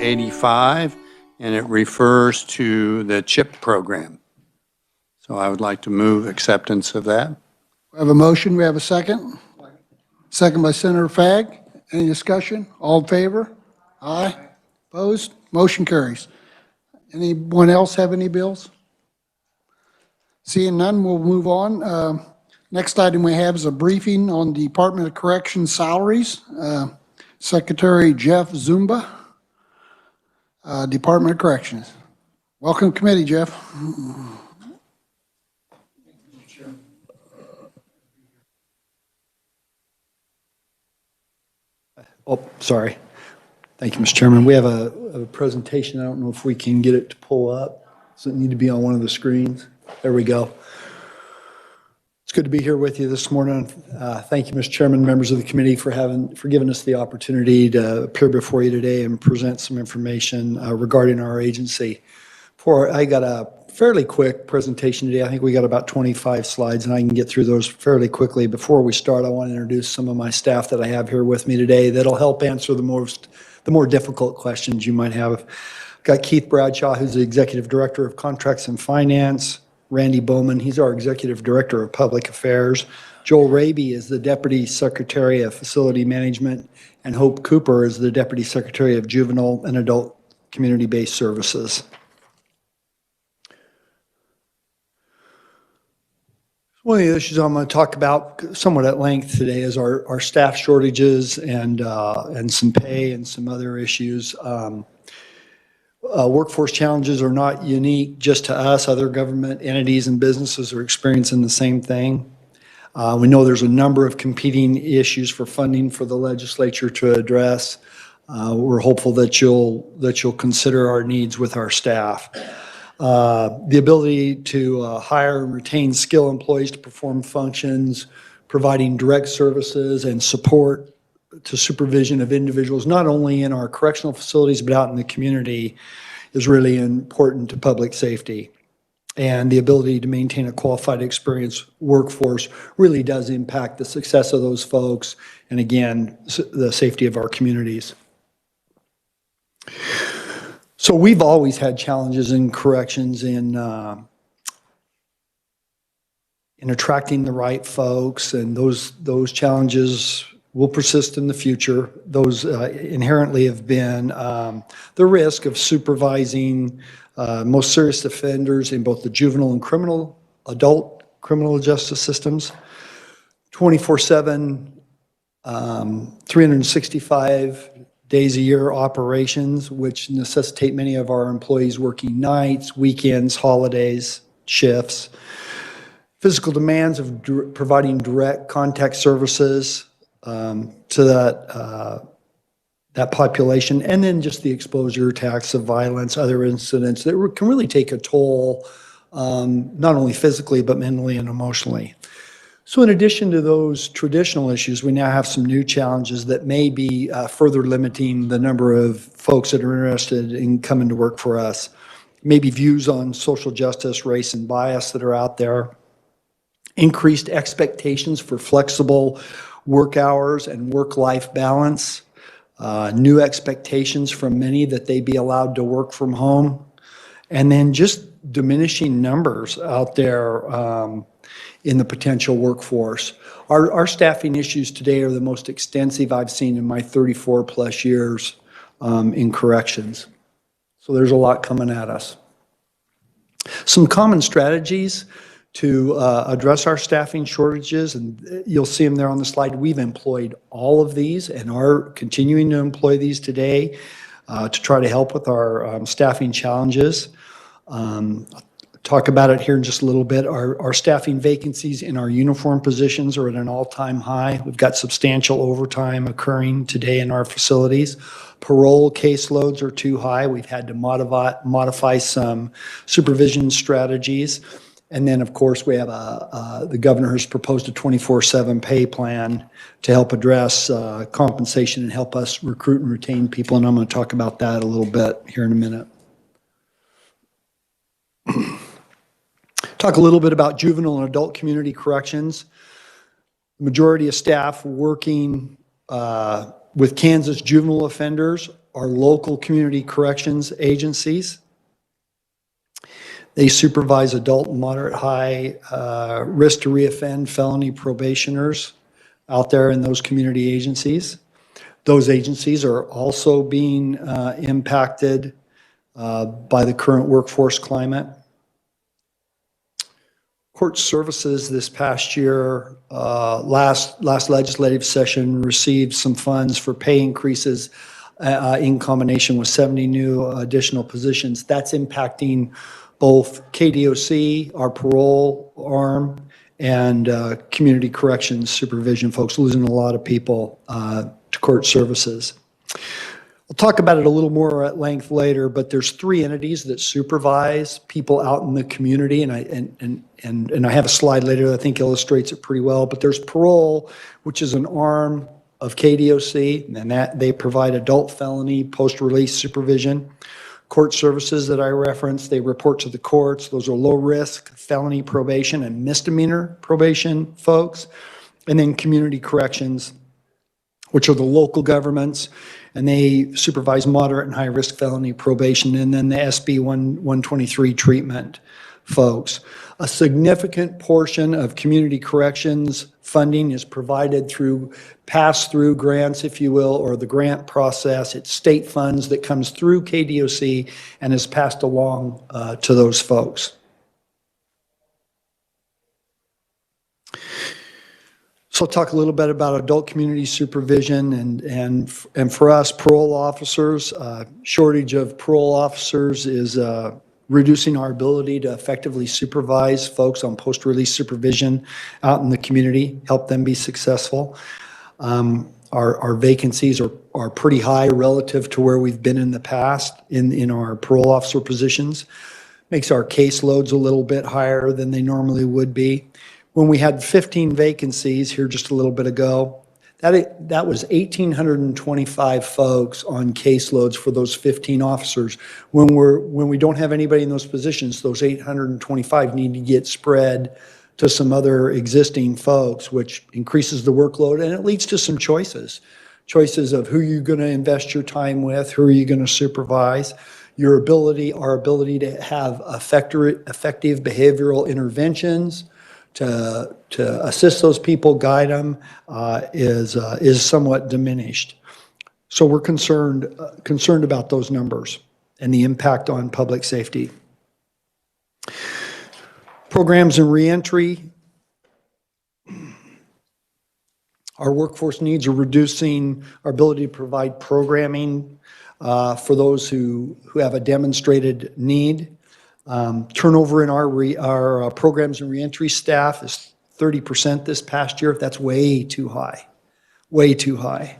85, and it refers to the CHIP program. So I would like to move acceptance of that. We have a motion, we have a second. Second by Senator Fagg. Any discussion? All in favor? Aye. Opposed? Motion carries. Anyone else have any bills? Seeing none, we'll move on. Next item we have is a briefing on Department of Corrections salaries. Secretary Jeff Zumba, Department of Corrections. Welcome to committee, Jeff. Oh, sorry. Thank you, Mr. Chairman. We have a presentation. I don't know if we can get it to pull up. Does it need to be on one of the screens? There we go. It's good to be here with you this morning. Thank you, Mr. Chairman, members of the committee for giving us the opportunity to appear before you today and present some information regarding our agency. I got a fairly quick presentation today. I think we got about 25 slides, and I can get through those fairly quickly. Before we start, I want to introduce some of my staff that I have here with me today that'll help answer the more difficult questions you might have. I've got Keith Bradshaw, who's the Executive Director of Contracts and Finance. Randy Bowman, he's our Executive Director of Public Affairs. Joel Raby is the Deputy Secretary of Facility Management, and Hope Cooper is the Deputy Secretary of Juvenile and Adult Community-Based Services. One of the issues I'm going to talk about somewhat at length today is our staff shortages and some pay and some other issues. Workforce challenges are not unique just to us. Other government entities and businesses are experiencing the same thing. We know there's a number of competing issues for funding for the legislature to address. We're hopeful that you'll consider our needs with our staff. The ability to hire and retain skilled employees to perform functions, providing direct services and support to supervision of individuals, not only in our correctional facilities, but out in the community, is really important to public safety. And the ability to maintain a qualified, experienced workforce really does impact the success of those folks, and again, the safety of our communities. So we've always had challenges in corrections in attracting the right folks, and those challenges will persist in the future. Those inherently have been the risk of supervising most serious offenders in both the juvenile and adult criminal justice systems, 24/7, 365 days a year operations, which necessitate many of our employees working nights, weekends, holidays, shifts, physical demands of providing direct contact services to that population, and then just the exposure to acts of violence, other incidents that can really take a toll, not only physically, but mentally and emotionally. So in addition to those traditional issues, we now have some new challenges that may be further limiting the number of folks that are interested in coming to work for us. Maybe views on social justice, race, and bias that are out there. Increased expectations for flexible work hours and work-life balance. New expectations from many that they be allowed to work from home. And then just diminishing numbers out there in the potential workforce. Our staffing issues today are the most extensive I've seen in my 34 plus years in corrections. So there's a lot coming at us. Some common strategies to address our staffing shortages, and you'll see them there on the slide. We've employed all of these and are continuing to employ these today to try to help with our staffing challenges. Talk about it here in just a little bit. Our staffing vacancies in our uniform positions are at an all-time high. We've got substantial overtime occurring today in our facilities. Parole caseloads are too high. We've had to modify some supervision strategies. And then, of course, we have the governor has proposed a 24/7 pay plan to help address compensation and help us recruit and retain people. And I'm going to talk about that a little bit here in a minute. Talk a little bit about juvenile and adult community corrections. Majority of staff working with Kansas juvenile offenders our local community corrections agencies. They supervise adult and moderate high risk to reoffend felony probationers out there in those community agencies. Those agencies are also being impacted by the current workforce climate. Court services this past year, last legislative session, received some funds for pay increases in combination with 70 new additional positions. That's impacting both KDOC, our parole arm, and community corrections supervision folks, losing a lot of people to court services. We'll talk about it a little more at length later, but there's 3 entities that supervise people out in the community, and I have a slide later that I think illustrates it pretty well. But there's parole, which is an arm of KDOC, and that they provide adult felony post-release supervision. Court services that I referenced, they report to the courts. Those are low-risk felony probation and misdemeanor probation folks. And then community corrections, which are the local governments, and they supervise moderate and high-risk felony probation, and then the SB 123 treatment folks. A significant portion of community corrections funding is provided through pass-through grants, if you will, or the grant process. It's state funds that comes through KDOC and is passed along to those folks. So I'll talk a little bit about adult community supervision and for us, parole officers. Shortage of parole officers is reducing our ability to effectively supervise folks on post-release supervision out in the community, help them be successful. Our vacancies are pretty high relative to where we've been in the past in our parole officer positions. Makes our caseloads a little bit higher than they normally would be. When we had 15 vacancies here just a little bit ago, that was 1,825 folks on caseloads for those 15 officers. When we don't have anybody in those positions, those 825 need to get spread to some other existing folks, which increases the workload, and it leads to some choices. Choices of who you're going to invest your time with, who are you going to supervise, our ability to have effective behavioral interventions, to assist those people, guide them, is somewhat diminished. So we're concerned about those numbers and the impact on public safety. Programs and reentry. Our workforce needs are reducing our ability to provide programming for those who have a demonstrated need. Turnover in our programs and reentry staff is 30% this past year. That's way too high, way too high.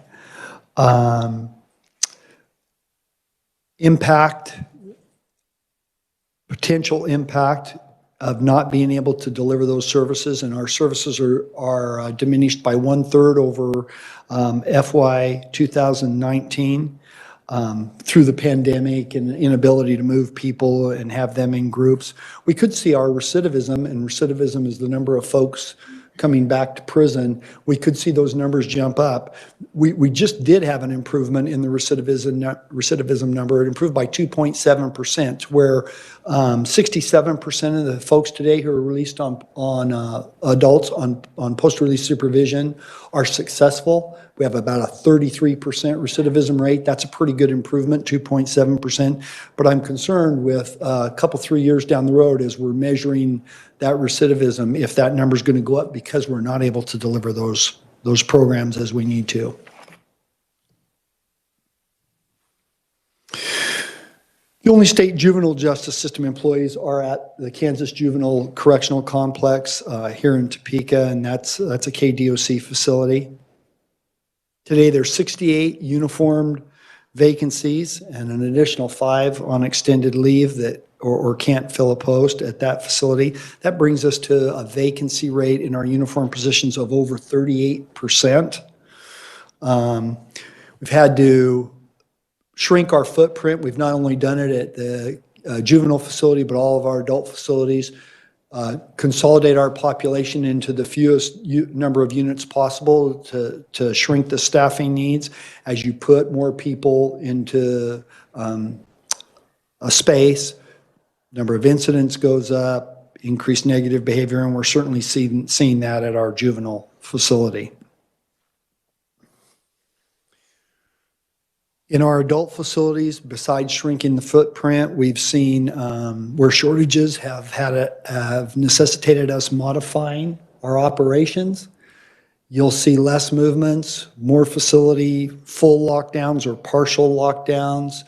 Potential impact of not being able to deliver those services, and our services are diminished by 1/3 over FY 2019. Through the pandemic and inability to move people and have them in groups. We could see our recidivism, and recidivism is the number of folks coming back to prison. We could see those numbers jump up. We just did have an improvement in the recidivism number. It improved by 2.7%, where 67% of the folks today who are released on adults on post-release supervision are successful. We have about a 33% recidivism rate. That's a pretty good improvement, 2.7%. But I'm concerned with a couple, 3 years down the road as we're measuring that recidivism, if that number is going to go up because we're not able to deliver those programs as we need to. The only state juvenile justice system employees are at the Kansas Juvenile Correctional Complex here in Topeka, and that's a KDOC facility. Today, there's 68 uniformed vacancies and an additional 5 on extended leave that or can't fill a post at that facility. That brings us to a vacancy rate in our uniform positions of over 38%. We've had to shrink our footprint. We've not only done it at the juvenile facility, but all of our adult facilities consolidate our population into the fewest number of units possible to shrink the staffing needs. As you put more people into a space, number of incidents goes up, increased negative behavior, and we're certainly seeing that at our juvenile facility. In our adult facilities, besides shrinking the footprint, we've seen where shortages have necessitated us modifying our operations. You'll see less movements, more facility, full lockdowns or partial lockdowns,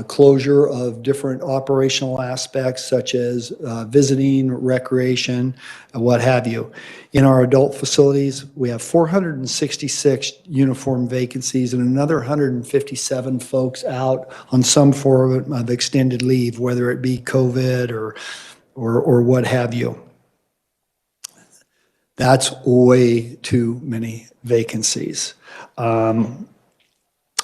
closure of different operational aspects such as visiting, recreation, and what have you. In our adult facilities, we have 466 uniform vacancies and another 157 folks out on some form of extended leave, whether it be COVID or what have you. That's way too many vacancies.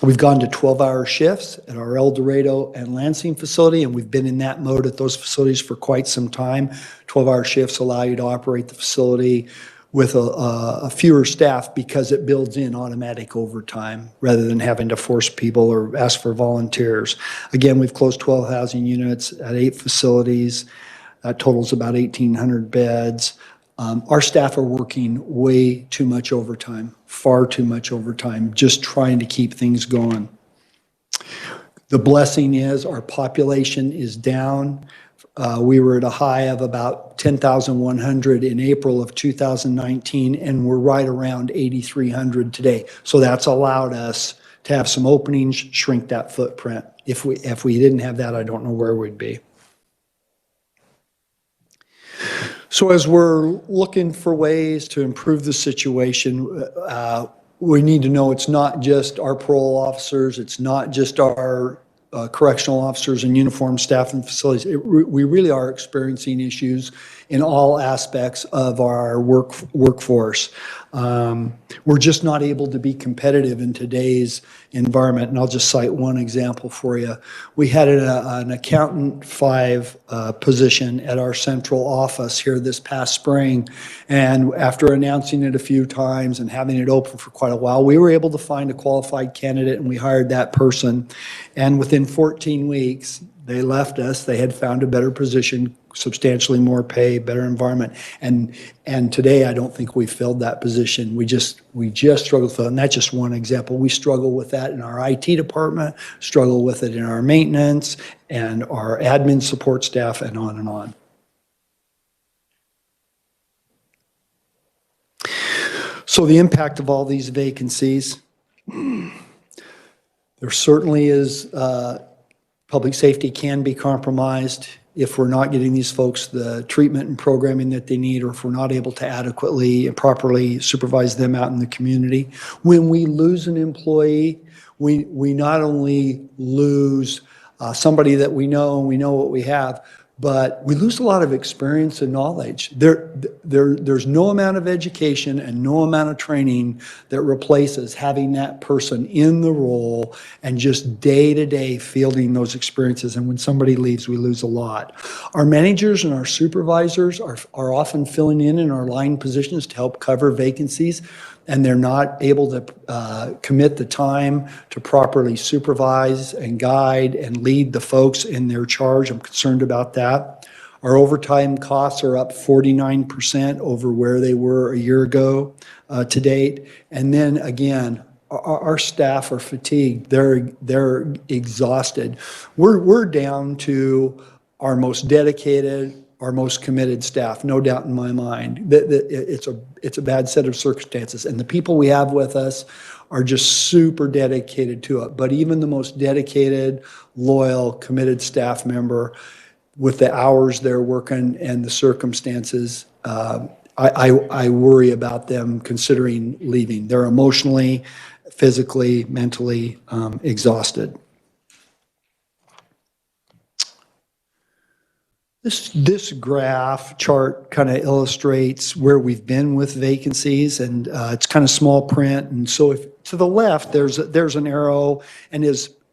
We've gone to 12-hour shifts at our El Dorado and Lansing facility, and we've been in that mode at those facilities for quite some time. 12-hour shifts allow you to operate the facility with a fewer staff because it builds in automatic overtime rather than having to force people or ask for volunteers. Again, we've closed 12 housing units at 8 facilities. That totals about 1,800 beds. Our staff are working way too much overtime, far too much overtime, just trying to keep things going. The blessing is our population is down. We were at a high of about 10,100 in April of 2019, and we're right around 8,300 today. So that's allowed us to have some openings, shrink that footprint. If we didn't have that, I don't know where we'd be. So as we're looking for ways to improve the situation, we need to know it's not just our parole officers, it's not just our correctional officers and uniformed staff and facilities. We really are experiencing issues in all aspects of our workforce. We're just not able to be competitive in today's environment, and I'll just cite one example for you. We had an accountant 5 position at our central office here this past spring, and after announcing it a few times and having it open for quite a while, we were able to find a qualified candidate, and we hired that person. And within 14 weeks, they left us. They had found a better position, substantially more pay, better environment. And today, I don't think we filled that position. We just struggle with it. And that's just one example. We struggle with that in our IT department, struggle with it in our maintenance and our admin support staff, and on and on. So the impact of all these vacancies, there certainly is public safety can be compromised if we're not getting these folks the treatment and programming that they need, or if we're not able to adequately and properly supervise them out in the community. When we lose an employee, we not only lose somebody that we know and we know what we have, but we lose a lot of experience and knowledge. There's no amount of education and no amount of training that replaces having that person in the role and just day-to-day fielding those experiences. And when somebody leaves, we lose a lot. Our managers and our supervisors are often filling in our line positions to help cover vacancies, and they're not able to commit the time to properly supervise and guide and lead the folks in their charge. I'm concerned about that. Our overtime costs are up 49% over where they were a year ago to date. And then again, our staff are fatigued. They're exhausted. We're down to our most dedicated, our most committed staff, no doubt in my mind. It's a bad set of circumstances, and the people we have with us are just super dedicated to it. But even the most dedicated, loyal, committed staff member, with the hours they're working and the circumstances, I worry about them considering leaving. They're emotionally, physically, mentally exhausted. This graph chart kind of illustrates where we've been with vacancies, and it's kind of small print. And so if to the left, there's an arrow, and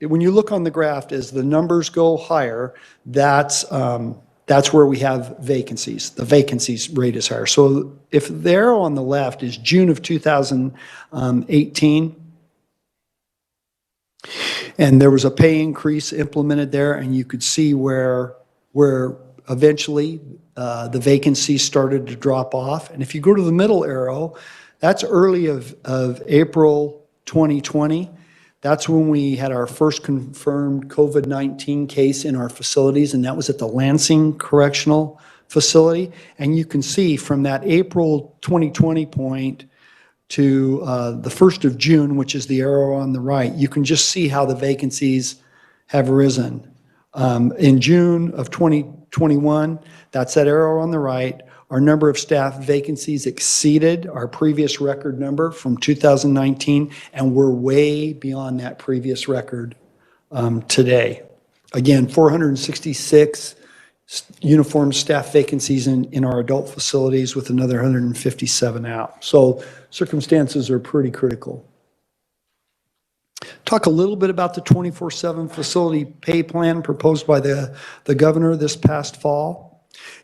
when you look on the graph, as the numbers go higher, that's that's where we have vacancies. The vacancies rate is higher. So if the arrow on the left is June of 2018, and there was a pay increase implemented there, and you could see where eventually the vacancies started to drop off. And if you go to the middle arrow, that's early of April 2020. That's when we had our first confirmed COVID-19 case in our facilities, and that was at the Lansing Correctional Facility. And you can see from that April 2020 point to the 1st of June, which is the arrow on the right, you can just see how the vacancies have risen. In June of 2021, that's that arrow on the right, our number of staff vacancies exceeded our previous record number from 2019, and we're way beyond that previous record today. Again, 466 uniform staff vacancies in our adult facilities with another 157 out. So circumstances are pretty critical. Talk a little bit about the 24/7 facility pay plan proposed by the governor this past fall.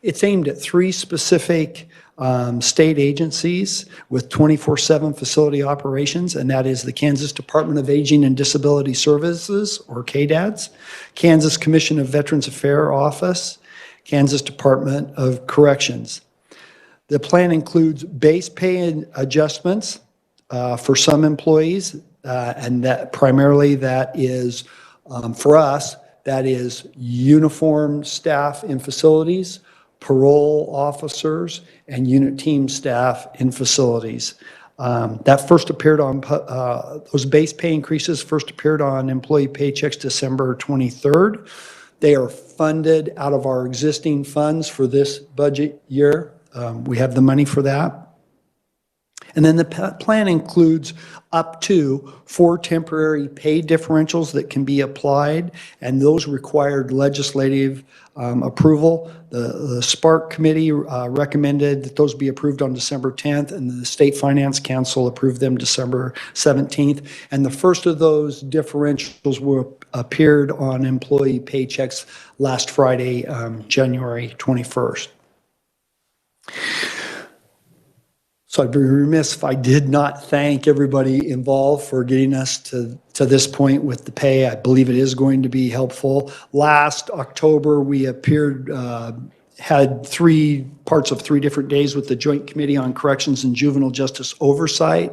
It's aimed at 3 specific state agencies with 24/7 facility operations, and that is the Kansas Department of Aging and Disability Services, or KDADS, Kansas Commission of Veterans Affairs Office, Kansas Department of Corrections. The plan includes base pay adjustments for some employees, and that primarily that is, for us, that is uniform staff in facilities, parole officers, and unit team staff in facilities. That first appeared on, those base pay increases first appeared on employee paychecks December 23rd. They are funded out of our existing funds for this budget year. We have the money for that. And then the plan includes up to 4 temporary pay differentials that can be applied, and those required legislative approval. The Spark Committee recommended that those be approved on December 10th, and the State Finance Council approved them December 17th. And the first of those differentials appeared on employee paychecks last Friday, January 21st. So I'd be remiss if I did not thank everybody involved for getting us to this point with the pay. I believe it is going to be helpful. Last October, we had 3 parts of 3 different days with the Joint Committee on Corrections and Juvenile Justice Oversight.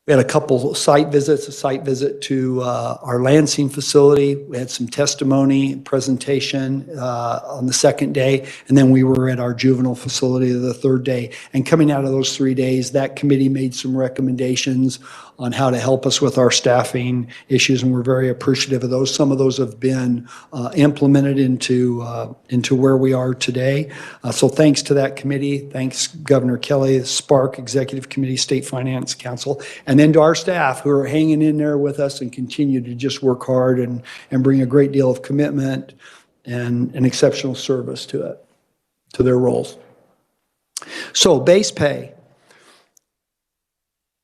We had a couple site visits, a site visit to our Lansing facility. We had some testimony, presentation on the 2nd day, and then we were at our juvenile facility the 3rd day. And coming out of those 3 days, that committee made some recommendations on how to help us with our staffing issues, and we're very appreciative of those. Some of those have been implemented into where we are today. So thanks to that committee. Thanks, Governor Kelly, Spark Executive Committee, State Finance Council, and then to our staff who are hanging in there with us and continue to just work hard and bring a great deal of commitment and an exceptional service to it, to their roles. So base pay.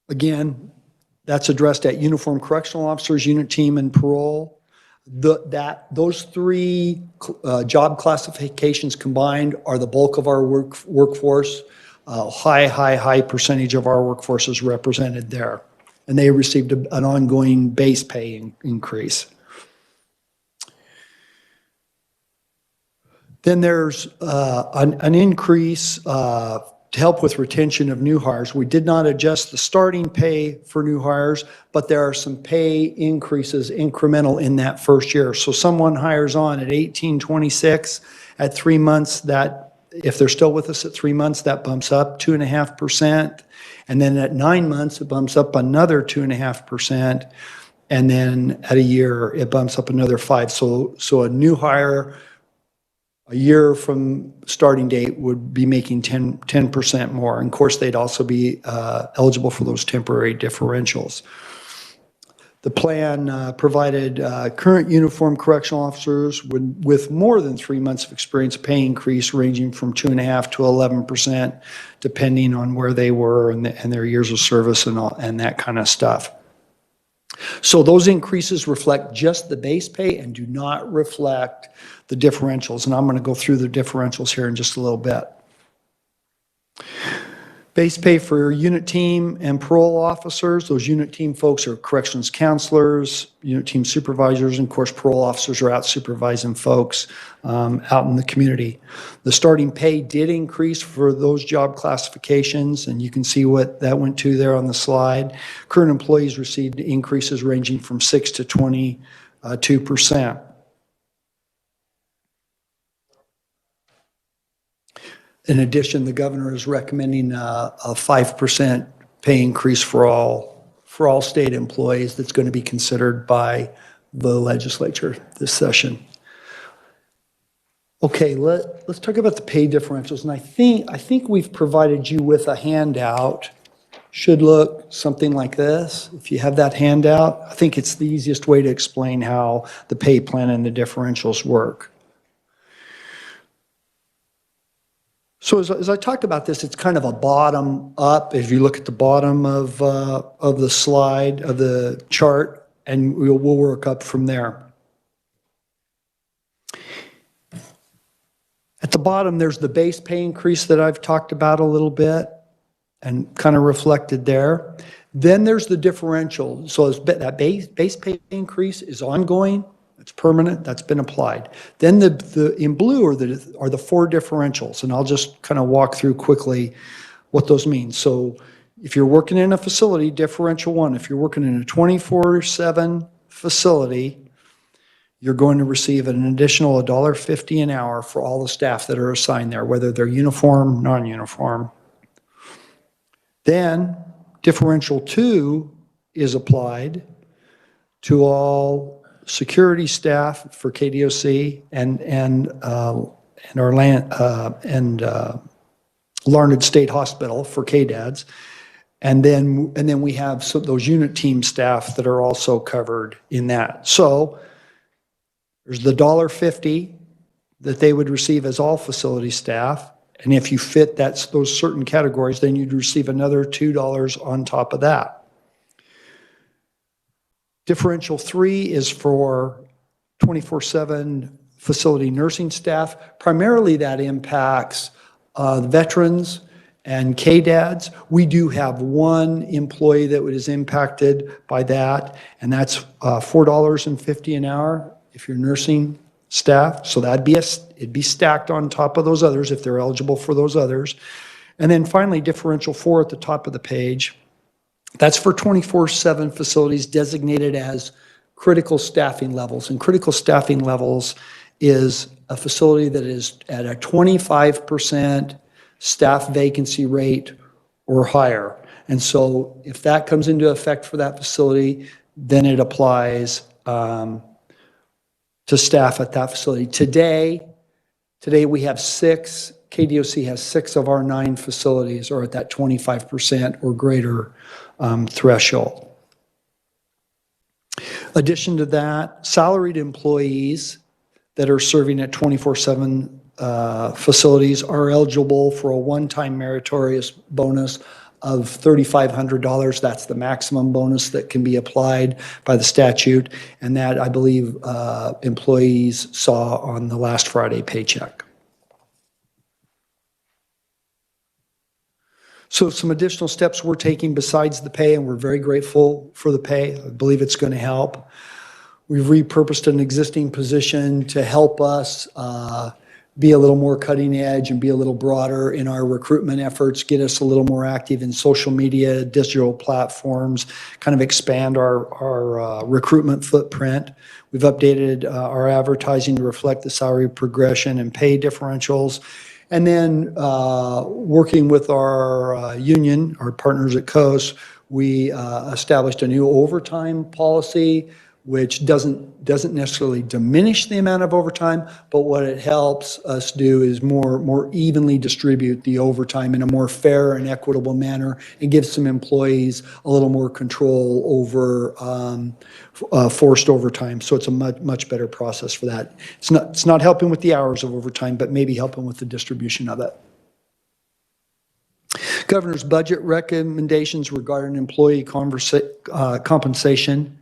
Again, that's addressed at uniform correctional officers, unit team, and parole. Those 3 job classifications combined are the bulk of our workforce. High percentage of our workforce is represented there. And they received an ongoing base pay increase. Then there's an increase to help with retention of new hires. We did not adjust the starting pay for new hires, but there are some pay increases incremental in that first year. So someone hires on at $18.26 at 3 months, that if they're still with us at 3 months, that bumps up 2.5%. And then at 9 months, it bumps up another 2.5%. And then at a year, it bumps up another 5%. So a new hire a year from starting date would be making 10% more. And of course, they'd also be eligible for those temporary differentials. The plan provided current uniform correctional officers with more than 3 months of experience pay increase ranging from 2.5% to 11%, depending on where they were and their years of service and that kind of stuff. So those increases reflect just the base pay and do not reflect the differentials. And I'm going to go through the differentials here in just a little bit. Base pay for unit team and parole officers. Those unit team folks are corrections counselors, unit team supervisors, and of course parole officers are out supervising folks out in the community. The starting pay did increase for those job classifications, and you can see what that went to there on the slide. Current employees received increases ranging from 6 to 22%. In addition, the governor is recommending a 5% pay increase for all state employees that's going to be considered by the legislature this session. Okay, let's talk about the pay differentials. And I think we've provided you with a handout. Should look something like this. If you have that handout, I think it's the easiest way to explain how the pay plan and the differentials work. So as I talked about this, it's kind of a bottom up. If you look at the bottom of the slide, of the chart, and we'll work up from there. At the bottom, there's the base pay increase that I've talked about a little bit and kind of reflected there. Then there's the differential. So that base pay increase is ongoing. It's permanent, that's been applied. Then the in blue are the four differentials, and I'll just kind of walk through quickly what those mean. So if you're working in a facility, differential one, if you're working in a 24/7 facility, you're going to receive an additional $1.50 an hour for all the staff that are assigned there, whether they're uniform, non-uniform. Then differential two is applied to all security staff for KDOC and our Larned State Hospital for KDADS, and then we have those unit team staff that are also covered in that. So there's the $1.50 that they would receive as all facility staff, and if you fit those certain categories, then you'd receive another $2 on top of that. Differential 3 is for 24/7 facility nursing staff. Primarily that impacts veterans and KDADs. We do have one employee that is impacted by that, and that's $4.50 an hour if you're nursing staff. So it'd be stacked on top of those others if they're eligible for those others. And then finally, differential 4 at the top of the page. That's for 24/7 facilities designated as critical staffing levels. And critical staffing levels is a facility that is at a 25% staff vacancy rate or higher. And so if that comes into effect for that facility, then it applies to staff at that facility. Today we have 6, KDOC has 6 of our 9 facilities are at that 25% or greater threshold. Addition to that, salaried employees that are serving at 24/7 facilities are eligible for a one-time meritorious bonus of $3,500. That's the maximum bonus that can be applied by the statute, and that I believe employees saw on the last Friday paycheck. So some additional steps we're taking besides the pay, and we're very grateful for the pay. I believe it's going to help. We've repurposed an existing position to help us be a little more cutting edge and be a little broader in our recruitment efforts, get us a little more active in social media, digital platforms, kind of expand our recruitment footprint. We've updated our advertising to reflect the salary progression and pay differentials. And then working with our union, our partners at KOS, we established a new overtime policy, which doesn't necessarily diminish the amount of overtime, but what it helps us do is more evenly distribute the overtime in a more fair and equitable manner and give some employees a little more control over forced overtime. So it's a much better process for that. It's not helping with the hours of overtime, but maybe helping with the distribution of it. Governor's budget recommendations regarding employee compensation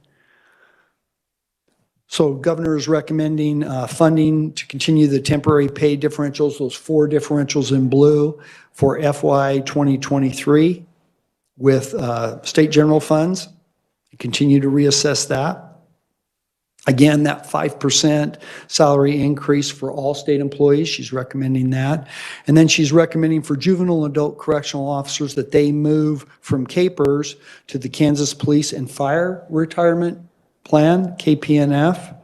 So governor is recommending funding to continue the temporary pay differentials, those 4 differentials in blue for FY 2023 with state general funds. Continue to reassess that. Again, that 5% salary increase for all state employees, she's recommending that. And then she's recommending for juvenile and adult correctional officers that they move from CAPERS to the Kansas Police and Fire Retirement Plan, KPNF.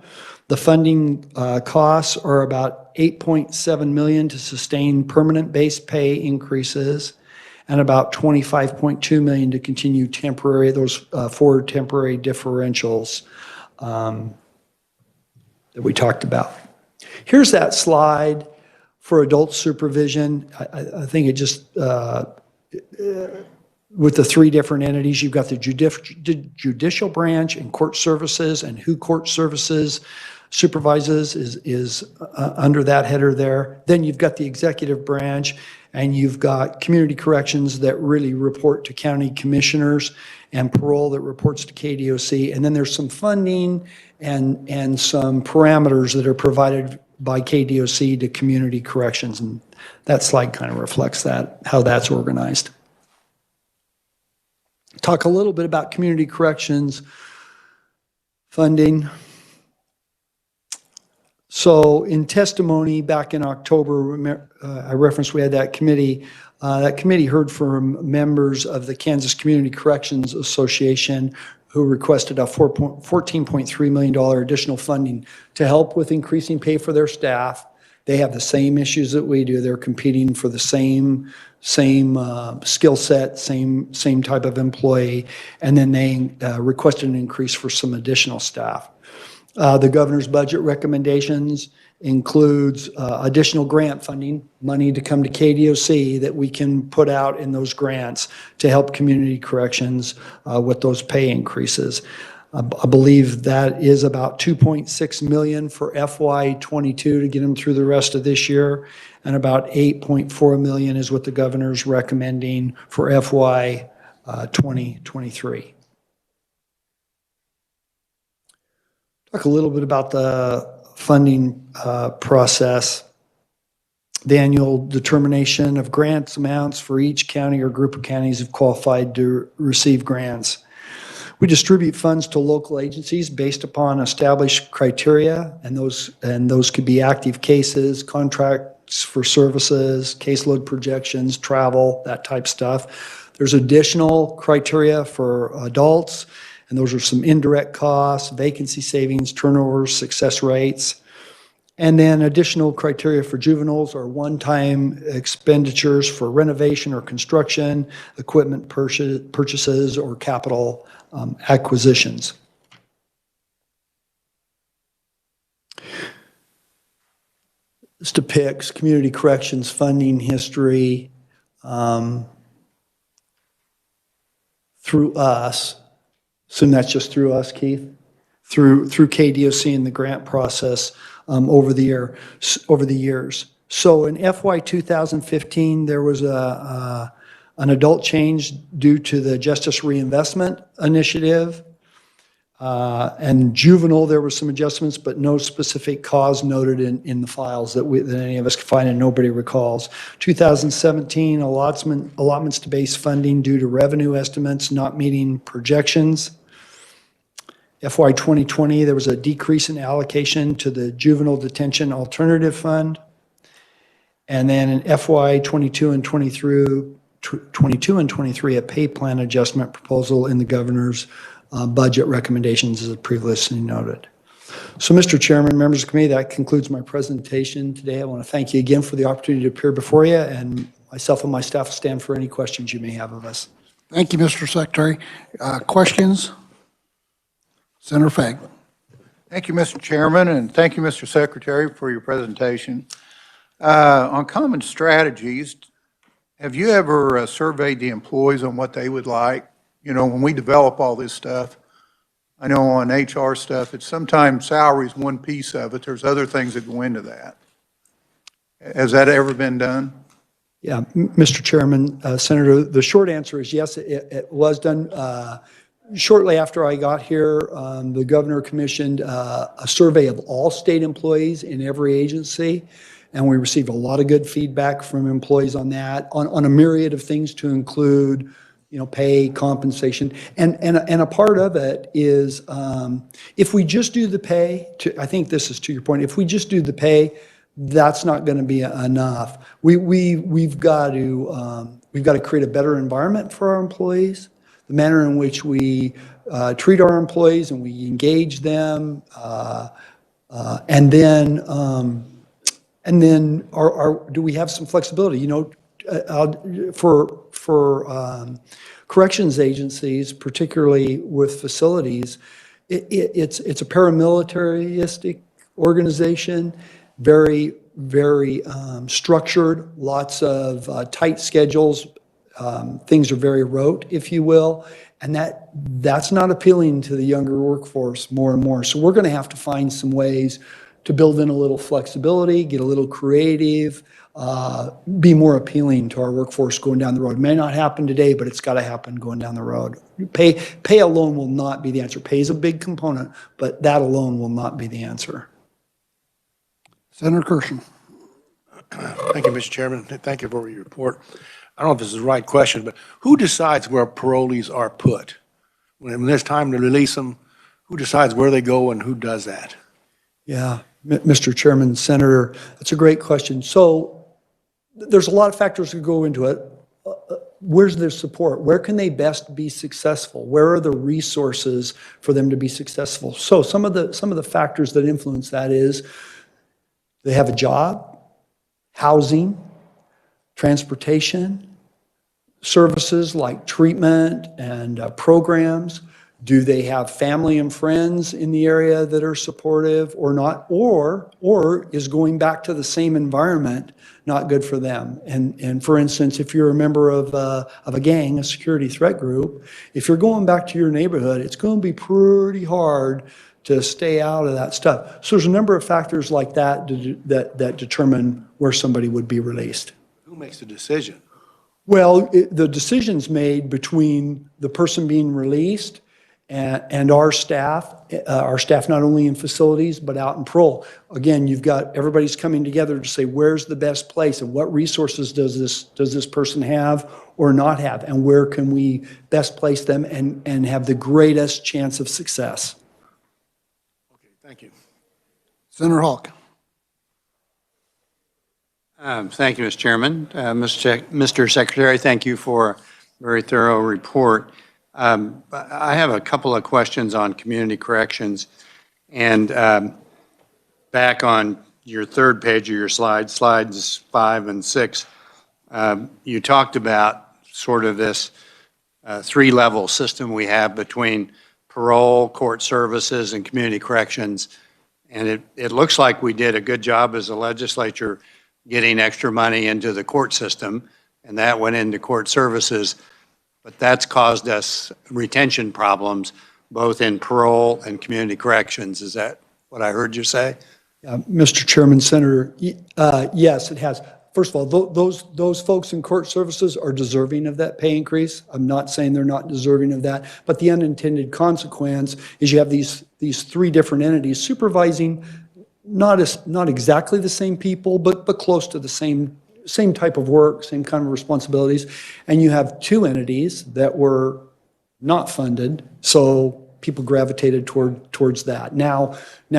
The funding costs are about $8.7 million to sustain permanent base pay increases and about $25.2 million to continue temporary, those 4 temporary differentials that we talked about. Here's that slide for adult supervision. I think it just, with the 3 different entities, you've got the judicial branch and court services, and who court services supervises is under that header there. Then you've got the executive branch, and you've got community corrections that really report to county commissioners, and parole that reports to KDOC. And then there's some funding and some parameters that are provided by KDOC to community corrections. And that slide kind of reflects that, how that's organized. Talk a little bit about community corrections funding. So in testimony back in October, I referenced we had that committee. That committee heard from members of the Kansas Community Corrections Association who requested a $14.3 million additional funding to help with increasing pay for their staff. They have the same issues that we do. They're competing for the same skill set, same type of employee, and then they requested an increase for some additional staff. The governor's budget recommendations includes additional grant funding, money to come to KDOC that we can put out in those grants to help community corrections with those pay increases. I believe that is about $2.6 million for FY22 to get them through the rest of this year, and about $8.4 million is what the governor's recommending for FY 2023. Talk a little bit about the funding process. The annual determination of grants amounts for each county or group of counties have qualified to receive grants. We distribute funds to local agencies based upon established criteria, and those could be active cases, contracts for services, caseload projections, travel, that type stuff. There's additional criteria for adults, and those are some indirect costs, vacancy savings, turnover, success rates. And then additional criteria for juveniles are one-time expenditures for renovation or construction, equipment purchases, or capital acquisitions. This depicts community corrections funding history through us. Assume that's just through us, Keith? Through KDOC and the grant process over the years. So in FY 2015, there was an adult change due to the Justice Reinvestment Initiative. And juvenile, there were some adjustments, but no specific cause noted in the files that any of us could find, and nobody recalls. 2017, allotments to base funding due to revenue estimates not meeting projections. FY 2020, there was a decrease in allocation to the Juvenile Detention Alternative Fund. And then in FY 22 and 23, a pay plan adjustment proposal in the governor's budget recommendations, as previously noted. So, Mr. Chairman, members of the committee, that concludes my presentation today. I want to thank you again for the opportunity to appear before you, and myself and my staff will stand for any questions you may have of us. Thank you, Mr. Secretary. Questions? Senator Fagg. Thank you, Mr. Chairman, and thank you, Mr. Secretary, for your presentation. On common strategies, have you ever surveyed the employees on what they would like? You know, when we develop all this stuff, I know on HR stuff, it's sometimes salary is one piece of it. There's other things that go into that. Has that ever been done? Yeah, Mr. Chairman, Senator, the short answer is yes, it was done. Shortly after I got here, the governor commissioned a survey of all state employees in every agency, and we received a lot of good feedback from employees on that, on a myriad of things to include, pay, compensation, and a part of it is if we just do the pay, I think this is to your point, if we just do the pay, that's not going to be enough. We've got to create a better environment for our employees. The manner in which we treat our employees and we engage them, and then do we have some flexibility? For corrections agencies, particularly with facilities, it's a paramilitaristic organization, very structured, lots of tight schedules. Things are very rote, if you will, and that's not appealing to the younger workforce more and more. So we're going to have to find some ways to build in a little flexibility, get a little creative, be more appealing to our workforce going down the road. It may not happen today, but it's got to happen going down the road. Pay alone will not be the answer. Pay is a big component, but that alone will not be the answer. Senator Kirschen. Thank you, Mr. Chairman. Thank you for your report. I don't know if this is the right question, but who decides where parolees are put? When there's time to release them, who decides where they go and who does that? Yeah, Mr. Chairman, Senator, that's a great question. So there's a lot of factors that go into it. Where's their support? Where can they best be successful? Where are the resources for them to be successful? So some of the factors that influence that is they have a job, housing, transportation, services like treatment and programs. Do they have family and friends in the area that are supportive or not? Or is going back to the same environment not good for them? And for instance, if you're a member of a gang, a security threat group, if you're going back to your neighborhood, it's going to be pretty hard to stay out of that stuff. So there's a number of factors like that that determine where somebody would be released. Who makes the decision? Well, the decision's made between the person being released and our staff not only in facilities, but out in parole. Again, you've got everybody's coming together to say, where's the best place and what resources does this person have or not have, and where can we best place them and have the greatest chance of success? Okay, thank you. Senator Hawk. Thank you, Mr. Chairman. Mr. Secretary, thank you for a very thorough report. I have a couple of questions on community corrections. And back on your third page of your slides 5 and 6, you talked about sort of this three-level system we have between parole, court services, and community corrections. And it looks like we did a good job as a legislature getting extra money into the court system, and that went into court services. But that's caused us retention problems, both in parole and community corrections. Is that what I heard you say? Mr. Chairman, Senator, yes, it has. First of all, those folks in court services are deserving of that pay increase. I'm not saying they're not deserving of that, but the unintended consequence is you have these three different entities supervising not exactly the same people, but close to the same type of work, same kind of responsibilities, and you have two entities that were not funded, so people gravitated towards that. Now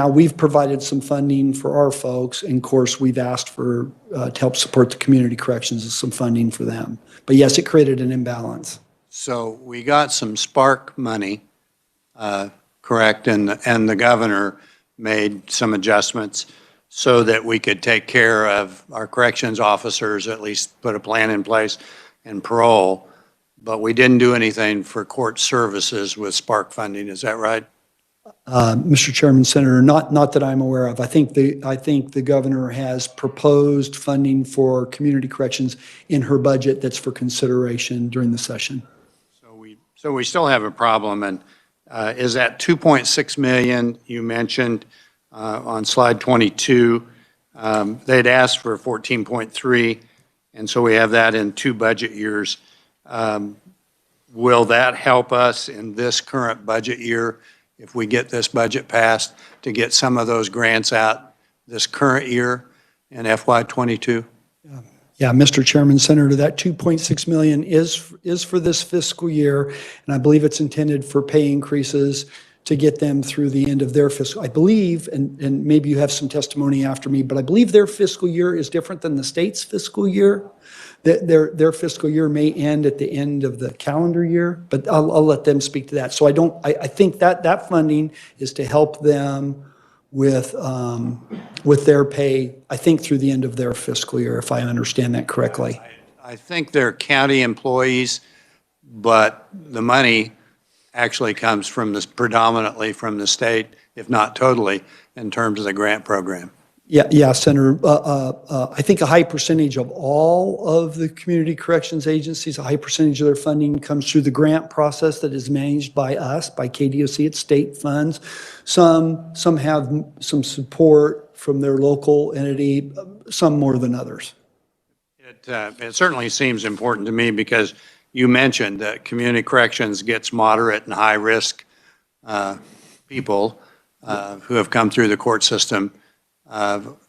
we've provided some funding for our folks, and of course we've asked for to help support the community corrections and some funding for them. But yes, it created an imbalance. So we got some spark money, correct, and the governor made some adjustments so that we could take care of our corrections officers, at least put a plan in place, and parole. But we didn't do anything for court services with spark funding. Is that right? Mr. Chairman, Senator, not that I'm aware of. I think the governor has proposed funding for community corrections in her budget that's for consideration during the session. So we still have a problem, and is that 2.6 million you mentioned on slide 22? They'd asked for 14.3, and so we have that in 2 budget years. will that help us in this current budget year, if we get this budget passed, to get some of those grants out this current year in FY '22? Yeah, Mr. Chairman, Senator, that 2.6 million is for this fiscal year, and I believe it's intended for pay increases to get them through the end of their fiscal. I believe, and maybe you have some testimony after me, but I believe their fiscal year is different than the state's fiscal year. Their fiscal year may end at the end of the calendar year, but I'll let them speak to that. So I think that funding is to help them with their pay, I think through the end of their fiscal year, if I understand that correctly. I think they're county employees, but the money actually comes from this, predominantly from the state, if not totally, in terms of the grant program. Yeah, Senator, I think a high percentage of all of the community corrections agencies, a high percentage of their funding comes through the grant process that is managed by us, by KDOC. It's state funds. Some have some support from their local entity, some more than others. It certainly seems important to me because you mentioned that community corrections gets moderate and high-risk people who have come through the court system.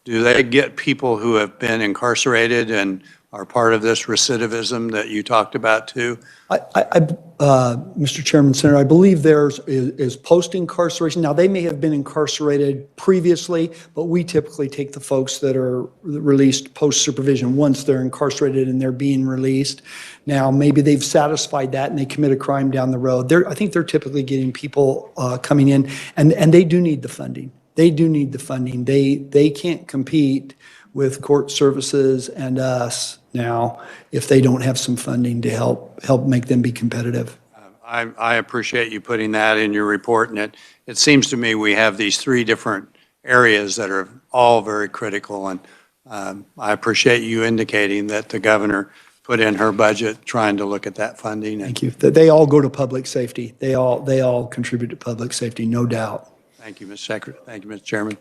Do they get people who have been incarcerated and are part of this recidivism that you talked about too? Mr. Chairman, Senator, I believe theirs is post-incarceration. Now, they may have been incarcerated previously, but we typically take the folks that are released post-supervision once they're incarcerated and they're being released. Now, maybe they've satisfied that and they commit a crime down the road. I think they're typically getting people coming in, and they do need the funding. They do need the funding. They can't compete with court services and us now if they don't have some funding to help make them be competitive. I appreciate you putting that in your report, and it seems to me we have these three different areas that are all very critical, and I appreciate you indicating that the governor put in her budget trying to look at that funding. Thank you. They all go to public safety. They all contribute to public safety, no doubt. Thank you, Mr. Secretary. Thank you, Mr. Chairman.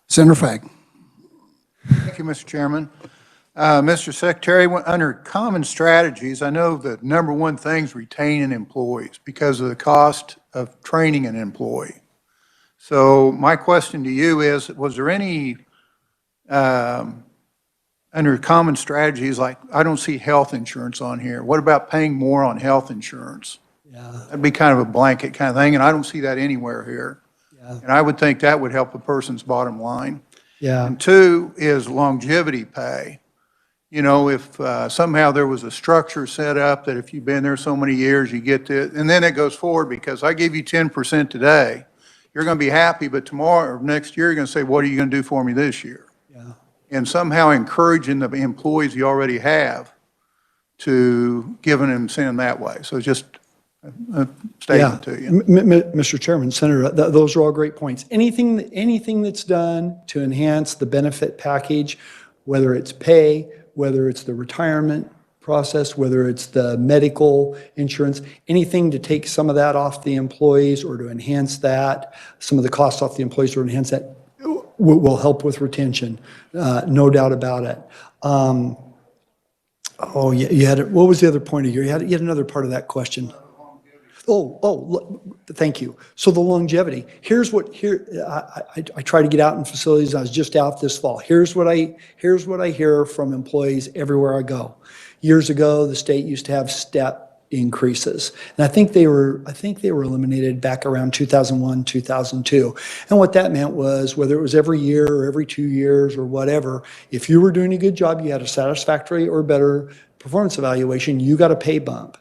Senator Fagg. Thank you, Mr. Chairman. Mr. Secretary, under common strategies, I know the number one thing is retaining employees because of the cost of training an employee. So my question to you is, was there any, under common strategies, like I don't see health insurance on here. What about paying more on health insurance? Yeah. That'd be kind of a blanket kind of thing, and I don't see that anywhere here. Yeah. And I would think that would help a person's bottom line. Yeah. And two is longevity pay. You know, if somehow there was a structure set up that if you've been there so many years, you get to, and then it goes forward because I give you 10% today, you're going to be happy, but tomorrow or next year, you're going to say, what are you going to do for me this year? Yeah. And somehow encouraging the employees you already have to give an incentive that way. So just a statement to you. Mr. Chairman, Senator, those are all great points. Anything that's done to enhance the benefit package, whether it's pay, whether it's the retirement process, whether it's the medical insurance, anything to take some of that off the employees or to enhance that, some of the costs off the employees or enhance that, will help with retention, no doubt about it. You had, what was the other point of your, you had another part of that question. Thank you. So the longevity, I try to get out in facilities. I was just out this fall. Here's what I hear from employees everywhere I go. Years ago, the state used to have step increases. And I think they were eliminated back around 2001, 2002. And what that meant was whether it was every year or every 2 years or whatever, if you were doing a good job, you had a satisfactory or better performance evaluation, you got a pay bump.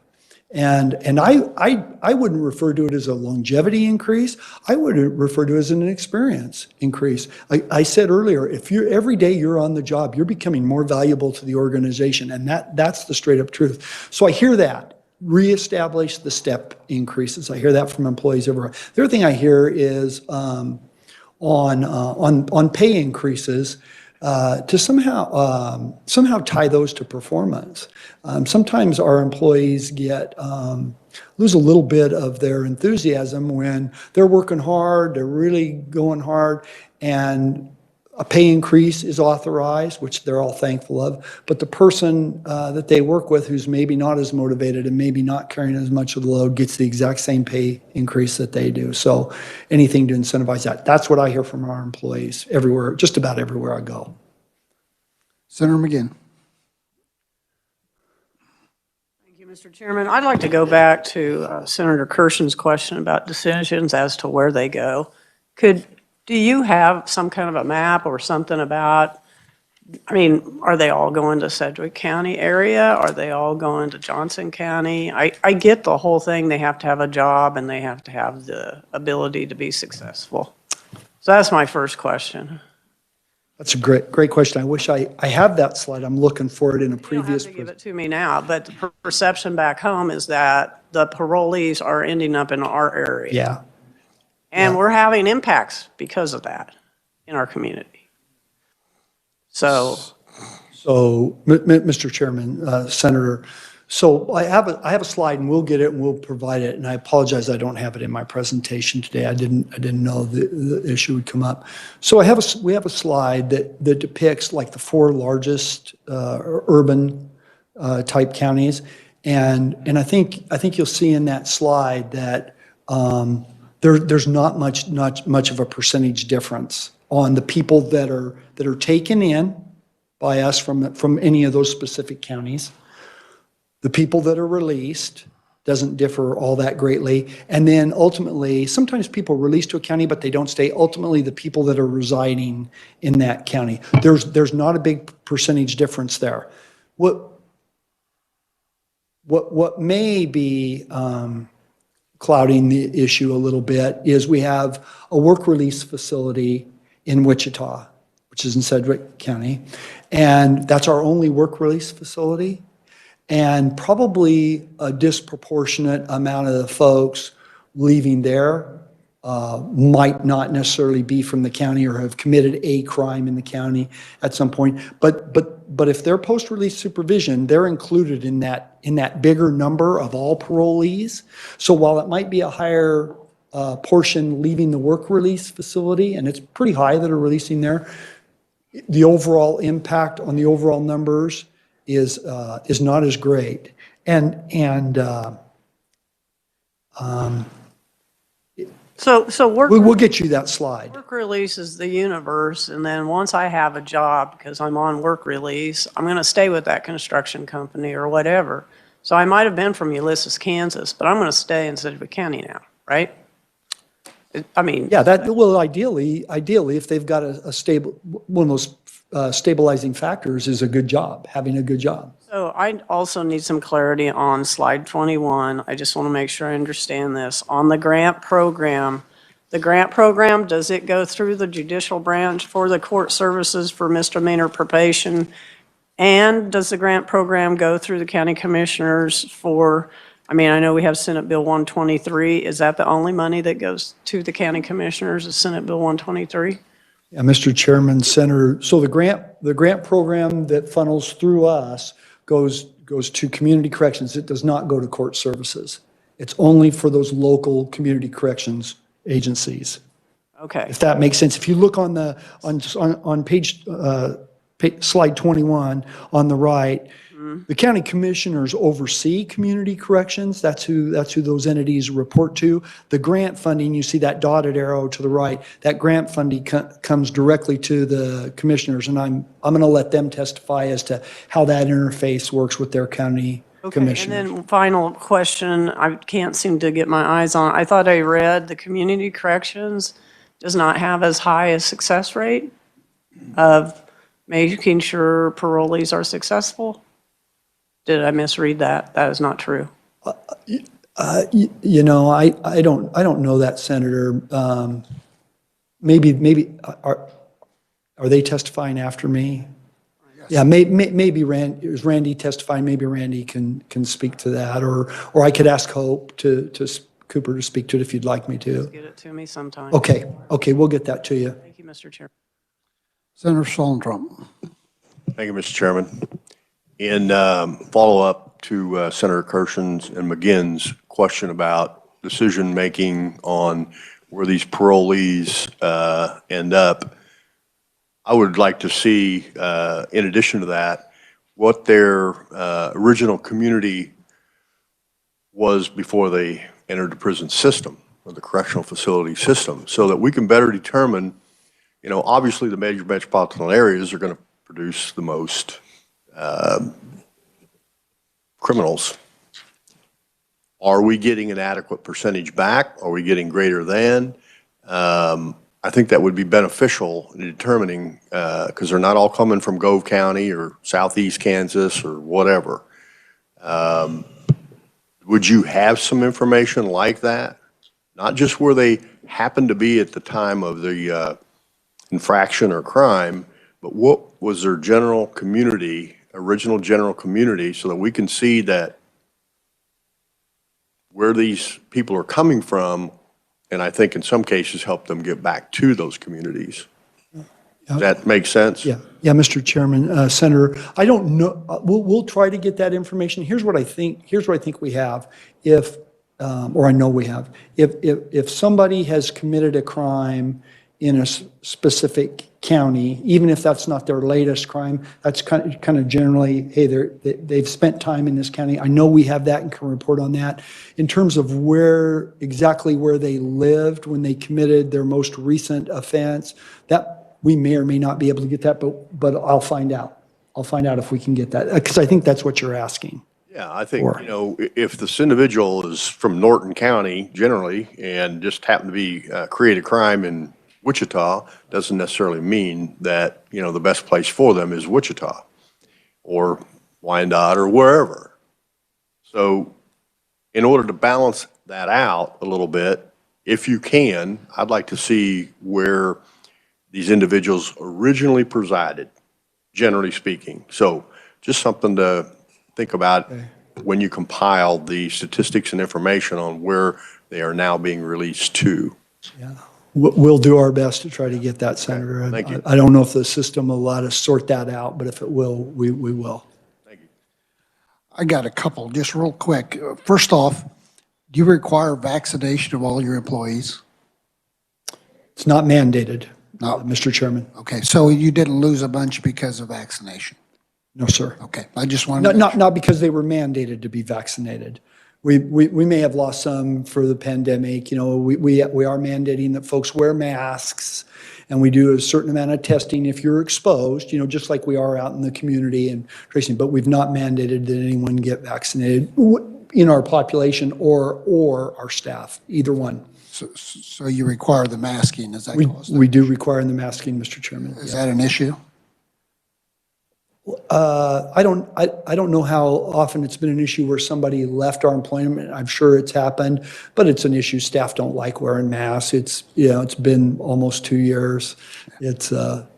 And I wouldn't refer to it as a longevity increase. I would refer to it as an experience increase. I said earlier, if you're every day you're on the job, you're becoming more valuable to the organization, and that's the straight up truth. So I hear that. Reestablish the step increases. I hear that from employees everywhere. The other thing I hear is on pay increases. To somehow tie those to performance. Sometimes our employees lose a little bit of their enthusiasm when they're working hard, they're really going hard, and a pay increase is authorized, which they're all thankful of, but the person that they work with who's maybe not as motivated and maybe not carrying as much of the load gets the exact same pay increase that they do. So anything to incentivize that. That's what I hear from our employees everywhere, just about everywhere I go. Senator McGinn. Thank you, Mr. Chairman. I'd like to go back to Senator Kirshen's question about decisions as to where they go. Do you have some kind of a map or something about, I mean, are they all going to Sedgwick County area? Are they all going to Johnson County? I get the whole thing. They have to have a job and they have to have the ability to be successful. So that's my first question. That's a great question. I wish I have that slide. I'm looking for it in a You don't have previous. to give it to me now, but the perception back home is that the parolees are ending up in our area. Yeah. And we're having impacts because of that in our community. So, Mr. Chairman, Senator, so I have a slide and we'll get it and we'll provide it. And I apologize, I don't have it in my presentation today. I didn't know the issue would come up. So we have a slide that depicts like the 4 largest urban type counties. And I think you'll see in that slide that there's not much of a percentage difference on the people that are taken in by us from any of those specific counties. The people that are released doesn't differ all that greatly. And then ultimately, sometimes people released to a county, but they don't stay. Ultimately, the people that are residing in that county, there's not a big percentage difference there. What may be clouding the issue a little bit is we have a work release facility in Wichita, which is in Sedgwick County, and that's our only work release facility. And probably a disproportionate amount of the folks leaving there might not necessarily be from the county or have committed a crime in the county at some point. But if they're post-release supervision, they're included in that bigger number of all parolees. So while it might be a higher portion leaving the work release facility, and it's pretty high that are releasing there, the overall impact on the overall numbers is not as great. so We'll get you that slide. work release is the universe, and then once I have a job, because I'm on work release, I'm going to stay with that construction company or whatever. So I might have been from Ulysses, Kansas, but I'm going to stay in Sedgwick County now, right? I mean. Yeah, ideally, if they've got a stable, one of those stabilizing factors is a good job, having a good job. So I also need some clarity on slide 21. I just want to make sure I understand this. On the grant program, does it go through the judicial branch for the court services for misdemeanor probation? And does the grant program go through the county commissioners for, I mean, I know we have Senate Bill 123. Is that the only money that goes to the county commissioners, is Senate Bill 123? Yeah, Mr. Chairman, Senator, so the grant program that funnels through us goes to community corrections. It does not go to court services. It's only for those local community corrections agencies. Okay. If that makes sense. If you look on page slide 21 on the right, the county commissioners oversee community corrections. That's who those entities report to. The grant funding, you see that dotted arrow to the right, that grant funding comes directly to the commissioners, and I'm going to let them testify as to how that interface works with their county commissioners. And then final question, I can't seem to get my eyes on. I thought I read the community corrections does not have as high a success rate of making sure parolees are successful. Did I misread that? That is not true. You know, I don't know that, Senator. Maybe are they testifying after me? Yes. Yeah, maybe Randy testifying. Maybe Randy can speak to that, or I could ask Hope Cooper to speak to it if you'd like me to. Just get it to me sometime. Okay, we'll get that to you. Thank you, Mr. Chair. Senator Solentrum. Thank you, Mr. Chairman. In follow-up to Senator Kirshen's and McGinn's question about decision-making on where these parolees end up, I would like to see, in addition to that, what their original community was before they entered the prison system or the correctional facility system, so that we can better determine, obviously the major metropolitan areas are going to produce the most criminals. Are we getting an adequate percentage back? Are we getting greater than? I think that would be beneficial in determining, because they're not all coming from Gove County or southeast Kansas or whatever. Would you have some information like that? Not just where they happen to be at the time of the infraction or crime, but what was their general community, original general community, so that we can see that where these people are coming from, and I think in some cases help them get back to those communities. Does that make sense? Yeah, Mr. Chairman, Senator, I don't know, we'll try to get that information. Here's what I think we have. Or I know we have. If somebody has committed a crime in a specific county, even if that's not their latest crime, that's kind of generally, hey, they've spent time in this county. I know we have that and can report on that. In terms of exactly where they lived when they committed their most recent offense, that we may or may not be able to get that, but I'll find out. I'll find out if we can get that, because I think that's what you're asking. Yeah, I think, if this individual is from Norton County generally and just happened to be create a crime in Wichita, doesn't necessarily mean that, the best place for them is Wichita or Wyandotte or wherever. So in order to balance that out a little bit, if you can, I'd like to see where these individuals originally presided, generally speaking. So just something to think about when you compile the statistics and information on where they are now being released to. Yeah. We'll do our best to try to get that, Senator. Thank you. I don't know if the system will allow us to sort that out, but if it will, we will. Thank you. I got a couple, just real quick. First off, do you require vaccination of all your employees? It's not mandated, No. Mr. Chairman. Okay, so you didn't lose a bunch because of vaccination? No, sir. Okay, I just wanted to. Not because they were mandated to be vaccinated. We may have lost some for the pandemic. We are mandating that folks wear masks, and we do a certain amount of testing if you're exposed, just like we are out in the community and tracing, but we've not mandated that anyone get vaccinated in our population or our staff, either one. So you require the masking, is that caused? We do require the masking, Mr. Chairman. Is that an issue? I don't know how often it's been an issue where somebody left our employment. I'm sure it's happened, but it's an issue. Staff don't like wearing masks. It's been almost 2 years. It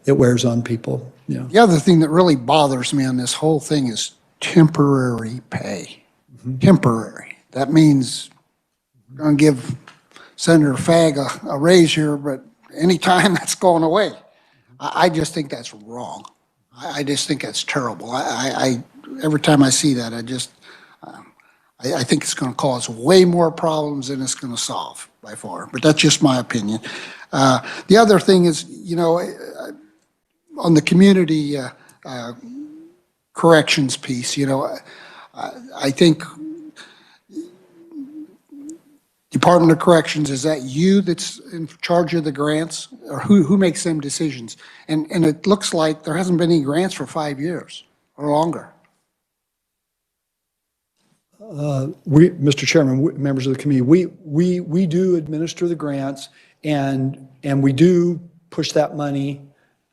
wears on people. The other thing that really bothers me on this whole thing is temporary pay. Temporary. That means we're going to give Senator Fagg a raise here, but anytime that's going away. I just think that's wrong. I just think that's terrible. Every time I see that, I think it's going to cause way more problems than it's going to solve by far. But that's just my opinion. The other thing is, on the community corrections piece, I think Department of Corrections, is that you that's in charge of the grants, or who makes them decisions? And it looks like there hasn't been any grants for 5 years or longer. Mr. Chairman, members of the committee, we do administer the grants, and we do push that money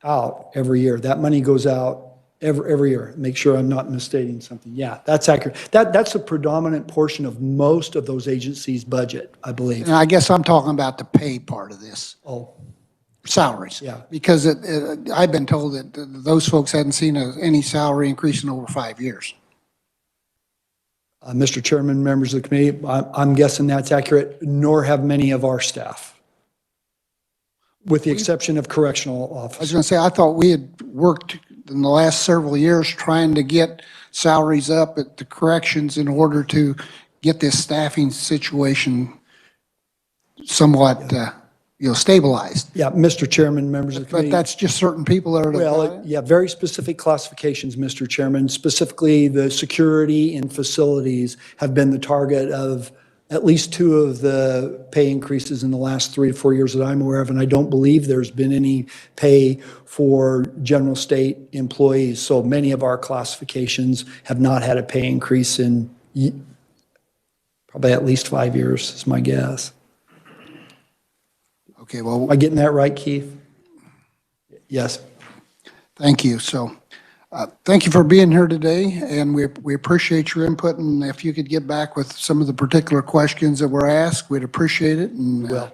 out every year. That money goes out every year. Make sure I'm not misstating something. Yeah, that's accurate. That's a predominant portion of most of those agencies' budget, I believe. And I guess I'm talking about the pay part of this. Oh, Salaries. Yeah. Because I've been told that those folks hadn't seen any salary increase in over 5 years. Mr. Chairman, members of the committee, I'm guessing that's accurate, nor have many of our staff, with the exception of correctional I was officers. going to say, I thought we had worked in the last several years trying to get salaries up at the corrections in order to get this staffing situation somewhat stabilized. Yeah, Mr. Chairman, members of the But committee. that's just certain people that are. Well, yeah, very specific classifications, Mr. Chairman. Specifically, the security and facilities have been the target of at least 2 of the pay increases in the last 3 to 4 years that I'm aware of, and I don't believe there's been any pay for general state employees. So many of our classifications have not had a pay increase in probably at least 5 years, is my guess. Okay, well, Am I getting that right, Keith? Yes. thank you. So, thank you for being here today, and we appreciate your input, and if you could get back with some of the particular questions that were asked, we'd appreciate it. And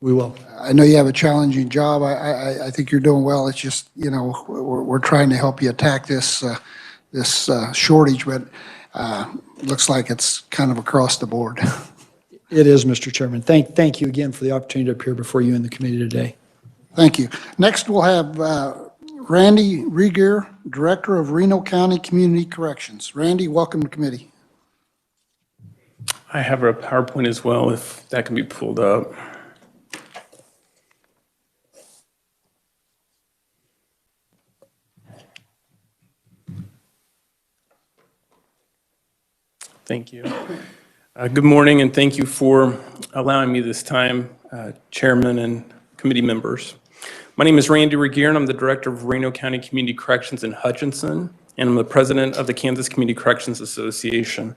We will. I know you have a challenging job. I think you're doing well. It's just, we're trying to help you attack this shortage, but looks like it's kind of across the board. It is, Mr. Chairman. Thank you again for the opportunity to appear before you in the committee today. Thank you. Next, we'll have Randy Regier, Director of Reno County Community Corrections. Randy, welcome to committee. I have a PowerPoint as well, if that can be pulled up. Thank you. Good morning, and thank you for allowing me this time, Chairman and committee members. My name is Randy Regier, and I'm the Director of Reno County Community Corrections in Hutchinson, and I'm the President of the Kansas Community Corrections Association.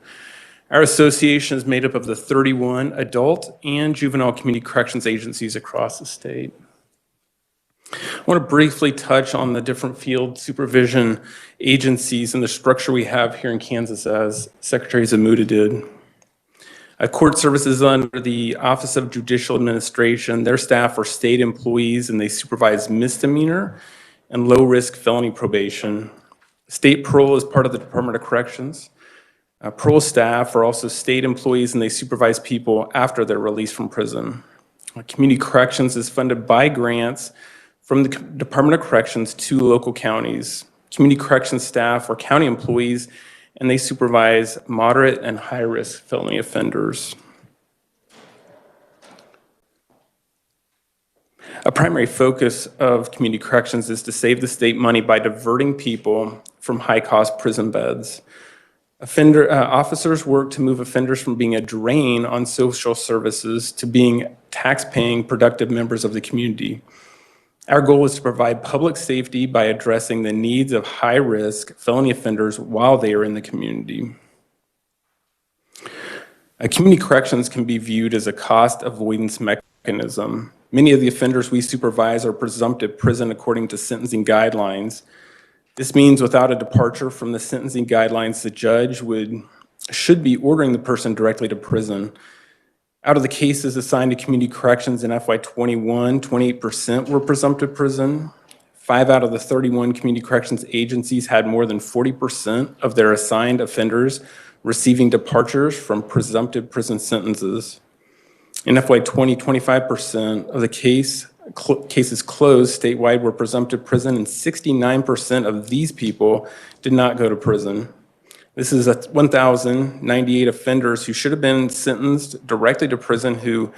Our association is made up of the 31 adult and juvenile community corrections agencies across the state. I want to briefly touch on the different field supervision agencies and the structure we have here in Kansas, as Secretary Zamuda did. Court services under the Office of Judicial Administration. Their staff are state employees, and they supervise misdemeanor and low-risk felony probation. State parole is part of the Department of Corrections. Parole staff are also state employees, and they supervise people after they're released from prison. Community Corrections is funded by grants from the Department of Corrections to local counties. Community Corrections staff are county employees, and they supervise moderate and high-risk felony offenders. A primary focus of community corrections is to save the state money by diverting people from high-cost prison beds. Officers work to move offenders from being a drain on social services to being tax-paying, productive members of the community. Our goal is to provide public safety by addressing the needs of high-risk felony offenders while they are in the community. Community corrections can be viewed as a cost avoidance mechanism. Many of the offenders we supervise are presumptive prison according to sentencing guidelines. This means without a departure from the sentencing guidelines, the judge should be ordering the person directly to prison. Out of the cases assigned to community corrections in FY21, 28% were presumptive prison. 5 out of the 31 community corrections agencies had more than 40% of their assigned offenders receiving departures from presumptive prison sentences. In FY20, 25% of the cases closed statewide were presumptive prison, and 69% of these people did not go to prison. This is 1,098 offenders who should have been sentenced directly to prison who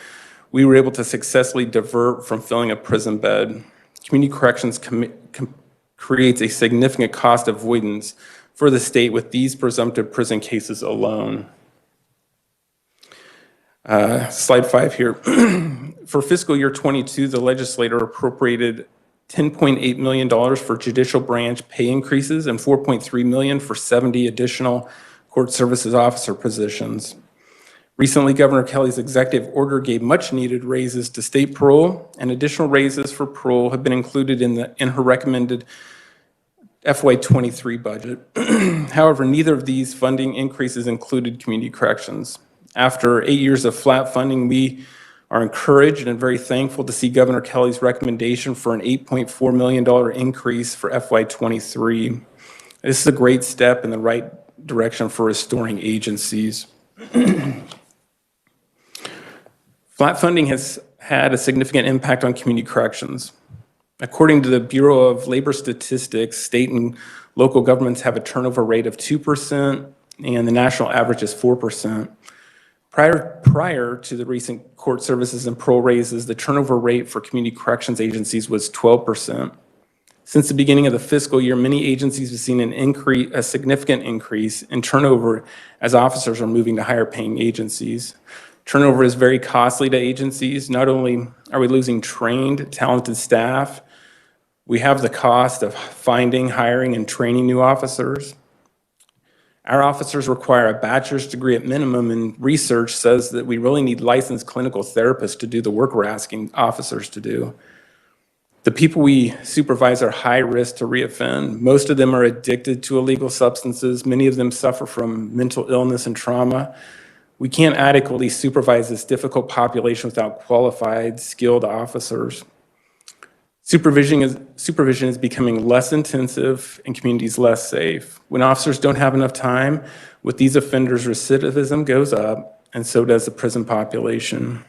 we were able to successfully divert from filling a prison bed. Community corrections creates a significant cost avoidance for the state with these presumptive prison cases alone. Slide 5 here. For fiscal year 22, the legislature appropriated $10.8 million for judicial branch pay increases and $4.3 million for 70 additional court services officer positions. Recently, Governor Kelly's executive order gave much-needed raises to state parole, and additional raises for parole have been included in her recommended FY23 budget. However, neither of these funding increases included community corrections. After 8 years of flat funding, we are encouraged and very thankful to see Governor Kelly's recommendation for an $8.4 million increase for FY23. This is a great step in the right direction for restoring agencies. Flat funding has had a significant impact on community corrections. According to the Bureau of Labor Statistics, state and local governments have a turnover rate of 2%, and the national average is 4%. Prior to the recent court services and parole raises, the turnover rate for community corrections agencies was 12%. Since the beginning of the fiscal year, many agencies have seen a significant increase in turnover as officers are moving to higher paying agencies. Turnover is very costly to agencies. Not only are we losing trained, talented staff, we have the cost of finding, hiring, and training new officers. Our officers require a bachelor's degree at minimum, and research says that we really need licensed clinical therapists to do the work we're asking officers to do. The people we supervise are high risk to reoffend. Most of them are addicted to illegal substances. Many of them suffer from mental illness and trauma. We can't adequately supervise this difficult population without qualified, skilled officers. Supervision is becoming less intensive and communities less safe. When officers don't have enough time with these offenders, recidivism goes up, and so does the prison population.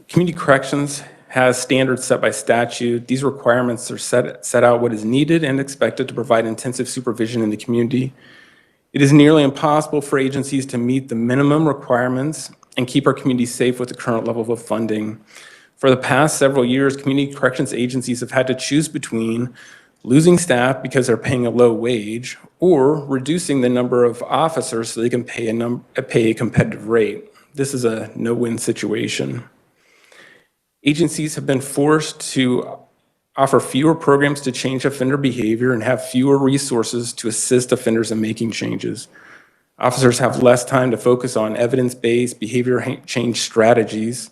Community corrections has standards set by statute. These requirements are set out what is needed and expected to provide intensive supervision in the community. It is nearly impossible for agencies to meet the minimum requirements and keep our community safe with the current level of funding. For the past several years, community corrections agencies have had to choose between losing staff because they're paying a low wage or reducing the number of officers so they can pay a competitive rate. This is a no-win situation. Agencies have been forced to offer fewer programs to change offender behavior and have fewer resources to assist offenders in making changes. Officers have less time to focus on evidence-based behavior change strategies.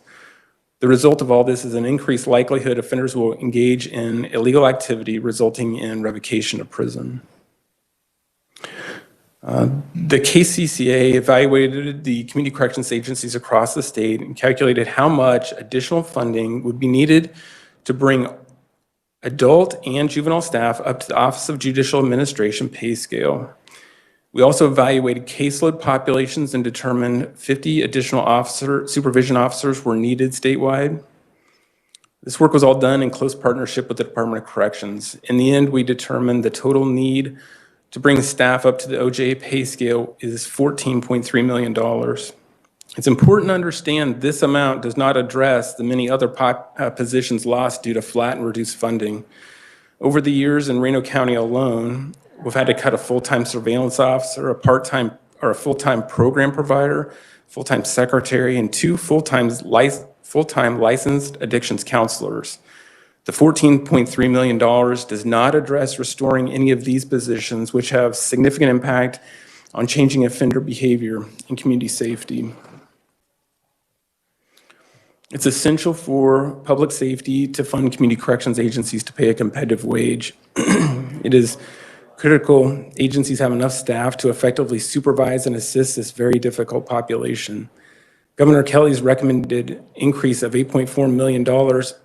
The result of all this is an increased likelihood offenders will engage in illegal activity, resulting in revocation of prison. The KCCA evaluated the community corrections agencies across the state and calculated how much additional funding would be needed to bring adult and juvenile staff up to the Office of Judicial Administration pay scale. We also evaluated caseload populations and determined 50 additional supervision officers were needed statewide. This work was all done in close partnership with the Department of Corrections. In the end, we determined the total need to bring staff up to the OJA pay scale is $14.3 million. It's important to understand this amount does not address the many other positions lost due to flat and reduced funding. Over the years in Reno County alone, we've had to cut a full-time surveillance officer, a part-time or a full-time program provider, full-time secretary, and 2 full-time licensed addictions counselors. The $14.3 million does not address restoring any of these positions, which have significant impact on changing offender behavior and community safety. It's essential for public safety to fund community corrections agencies to pay a competitive wage. It is critical agencies have enough staff to effectively supervise and assist this very difficult population. Governor Kelly's recommended increase of $8.4 million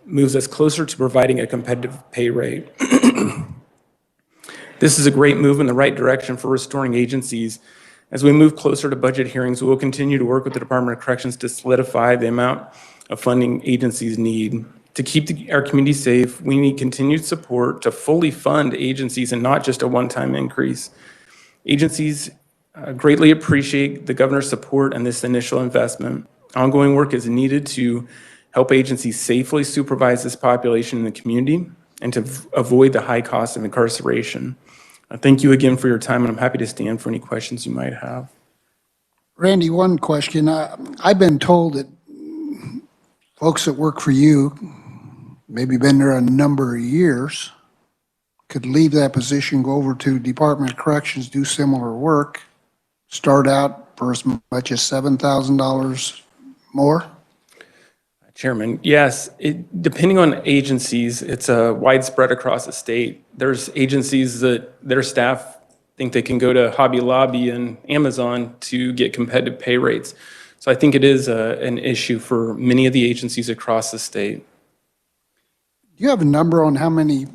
moves us closer to providing a competitive pay rate. This is a great move in the right direction for restoring agencies. As we move closer to budget hearings, we will continue to work with the Department of Corrections to solidify the amount of funding agencies need. To keep our community safe, we need continued support to fully fund agencies and not just a one-time increase. Agencies greatly appreciate the governor's support and this initial investment. Ongoing work is needed to help agencies safely supervise this population in the community and to avoid the high cost of incarceration. Thank you again for your time, and I'm happy to stand for any questions you might have. Randy, one question. I've been told that folks that work for you, maybe been there a number of years, could leave that position, go over to Department of Corrections, do similar work, start out for as much as $7,000 more? Chairman, yes, depending on agencies, it's widespread across the state. There's agencies that their staff think they can go to Hobby Lobby and Amazon to get competitive pay rates. So I think it is an issue for many of the agencies across the state. Do you have a number on how many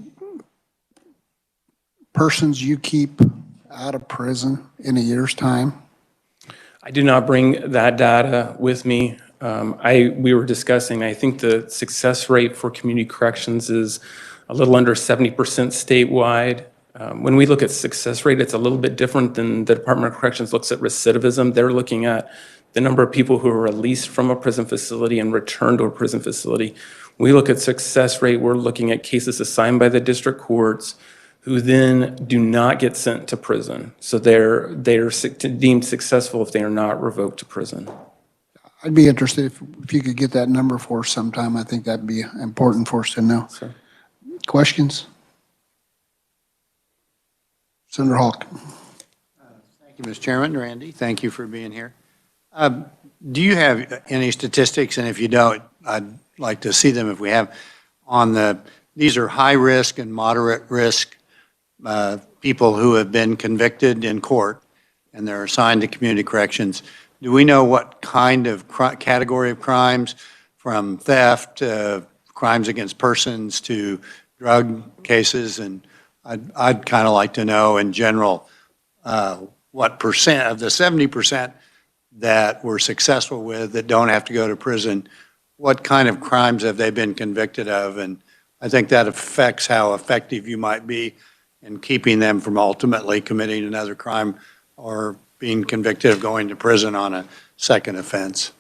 persons you keep out of prison in a year's time? I do not bring that data with me. We were discussing, I think the success rate for community corrections is a little under 70% statewide. When we look at success rate, it's a little bit different than the Department of Corrections looks at recidivism. They're looking at the number of people who are released from a prison facility and returned to a prison facility. We look at success rate, we're looking at cases assigned by the district courts who then do not get sent to prison. So they're deemed successful if they are not revoked to prison. I'd be interested if you could get that number for us sometime. I think that'd be important for us to know. Sir. Questions? Senator Hawk. Thank you, Mr. Chairman. Randy, thank you for being here. Do you have any statistics, and if you don't, I'd like to see them if we have, on these are high risk and moderate risk people who have been convicted in court and they're assigned to community corrections. Do we know what kind of category of crimes, from theft, crimes against persons, to drug cases? And I'd kind of like to know in general what percent of the 70% that we're successful with that don't have to go to prison, what kind of crimes have they been convicted of? And I think that affects how effective you might be in keeping them from ultimately committing another crime or being convicted of going to prison on a second offense.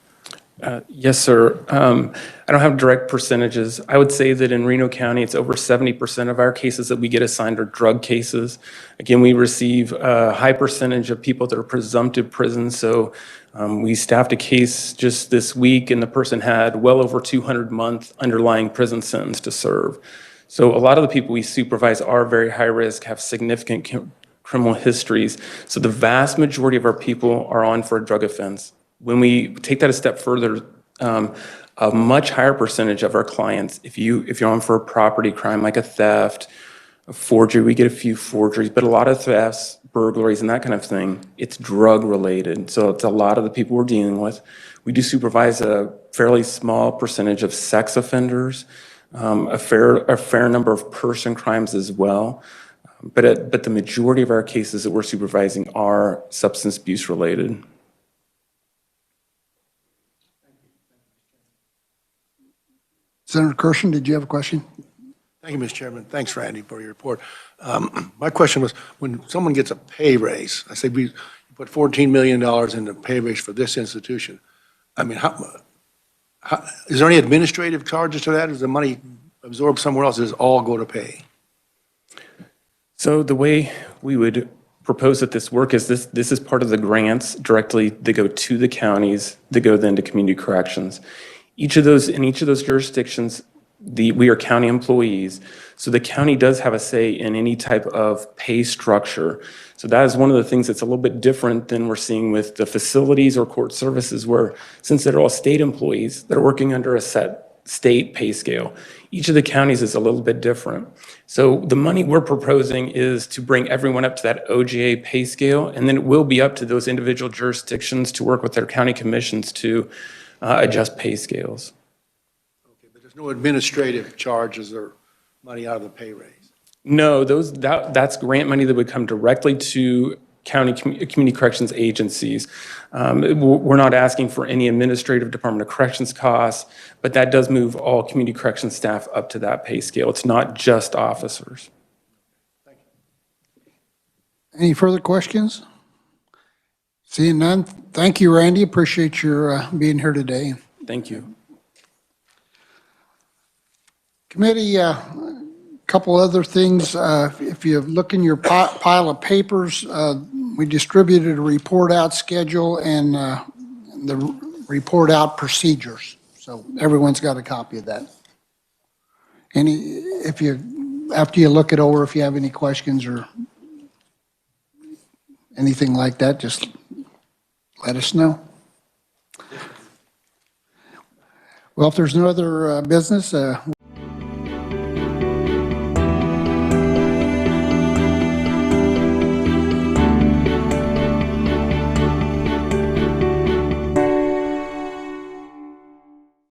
Yes, sir. I don't have direct percentages. I would say that in Reno County, it's over 70% of our cases that we get assigned are drug cases. Again, we receive a high percentage of people that are presumptive prisons. So we staffed a case just this week, and the person had well over 200-month underlying prison sentence to serve. So a lot of the people we supervise are very high risk, have significant criminal histories. So the vast majority of our people are on for a drug offense. When we take that a step further, a much higher percentage of our clients, if you're on for a property crime like a theft, a forgery, we get a few forgeries, but a lot of thefts, burglaries, and that kind of thing, it's drug related. So it's a lot of the people we're dealing with. We do supervise a fairly small percentage of sex offenders, a fair number of person crimes as well. But the majority of our cases that we're supervising are substance abuse related. Senator Kirshen, did you have a question? Thank you, Mr. Chairman. Thanks, Randy, for your report. My question was, when someone gets a pay raise, I say we put $14 million in the pay raise for this institution. I mean, is there any administrative charges to that? Is the money absorbed somewhere else? Does it all go to pay? So the way we would propose that this work is this is part of the grants directly that go to the counties, that go then to community corrections. In each of those jurisdictions, we are county employees, so the county does have a say in any type of pay structure. So that is one of the things that's a little bit different than we're seeing with the facilities or court services, where since they're all state employees, they're working under a set state pay scale. Each of the counties is a little bit different. So the money we're proposing is to bring everyone up to that OGA pay scale, and then it will be up to those individual jurisdictions to work with their county commissions to adjust pay scales. Okay, but there's no administrative charges or money out of the pay raise? No, that's grant money that would come directly to county community corrections agencies. We're not asking for any administrative Department of Corrections costs, but that does move all community corrections staff up to that pay scale. It's not just officers. Thank you. Any further questions? Seeing none, thank you, Randy. Appreciate your being here today. Thank you. Committee, couple other things. If you look in your pile of papers, we distributed a report out schedule and the report out procedures. So everyone's got a copy of that. After you look it over, if you have any questions or anything like that, just let us know. Well, if there's no other business,